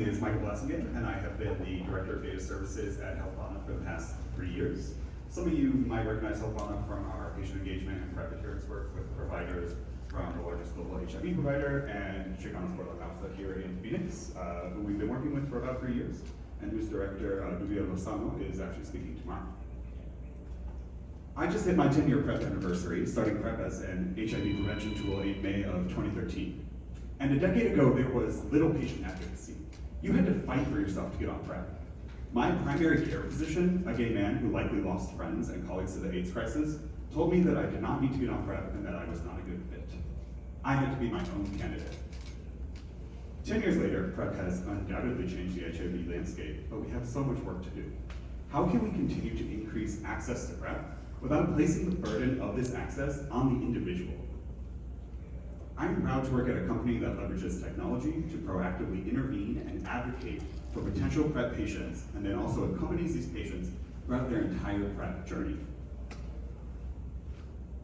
is Michael Blessingen, and I have been the Director of Data Services at Healthvana for the past 3 years. Some of you might recognize Healthvana from our patient engagement and prep adherence work with providers from the largest global HIV provider and Chicago's Borderline Alpha here in Phoenix, who we've been working with for about 3 years, and whose director, Dubia Lozano, is actually speaking tomorrow. I just hit my 10-year PrEP anniversary, starting PrEP as an HIV prevention tool in May of 2013. And a decade ago, there was little patient advocacy. You had to fight for yourself to get on PrEP. My primary care physician, a gay man who likely lost friends and colleagues to the AIDS crisis, told me that I did not need to get on PrEP and that I was not a good fit. I had to be my own candidate. 10 years later, PrEP has undoubtedly changed the HIV landscape, but we have so much work to do. How can we continue to increase access to PrEP without placing the burden of this access on the individual? I'm proud to work at a company that leverages technology to proactively intervene and advocate for potential PrEP patients, and then also accompanies these patients throughout their entire PrEP journey.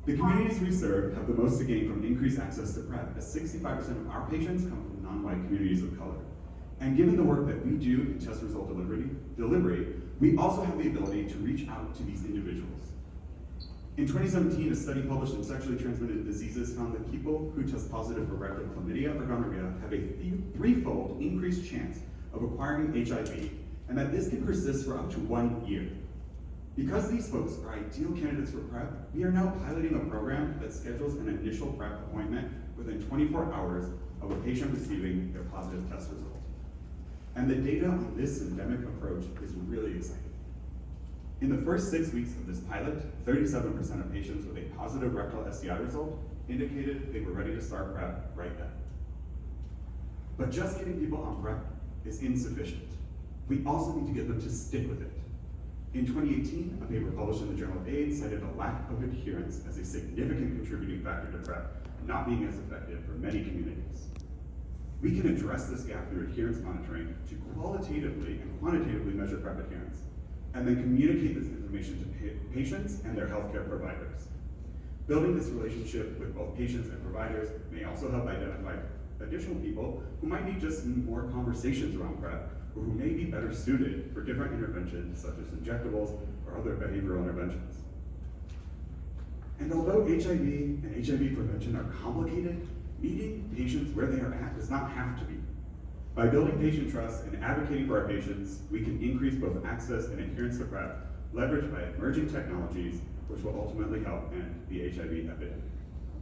The communities we serve have the most to gain from increased access to PrEP, as 65% of our patients come from non-white communities of color. And given the work that we do in test result delivery, we also have the ability to reach out to these individuals. In 2017, a study published in Sexually Transmitted Diseases found that people who test positive for rectal chlamydia or gonorrhea have a threefold increased chance of acquiring HIV, and that this can persist for up to 1 year. Because these folks are ideal candidates for PrEP, we are now piloting a program that schedules an initial PrEP appointment within 24 hours of a patient receiving their positive test result. And the data on this endemic approach is really exciting. In the first 6 weeks of this pilot, 37% of patients with a positive rectal STI result indicated they were ready to start PrEP right then. But just getting people on PrEP is insufficient. We also need to get them to stick with it. In 2018, a paper published in the Journal of AIDS cited a lack of adherence as a significant contributing factor to PrEP not being as effective for many communities. We can address this gap through adherence monitoring to qualitatively and quantitatively measure PrEP adherence, and then communicate this information to patients and their healthcare providers. Building this relationship with both patients and providers may also help identify additional people who might need just more conversations around PrEP, or who may be better suited for different interventions such as injectables or other behavioral interventions. And although HIV and HIV prevention are complicated, meeting patients where they are at does not have to be. By building patient trust and advocating for our patients, we can increase both access and adherence to PrEP, leveraged by emerging technologies, which will ultimately help end the HIV epidemic.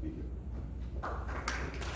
Thank you.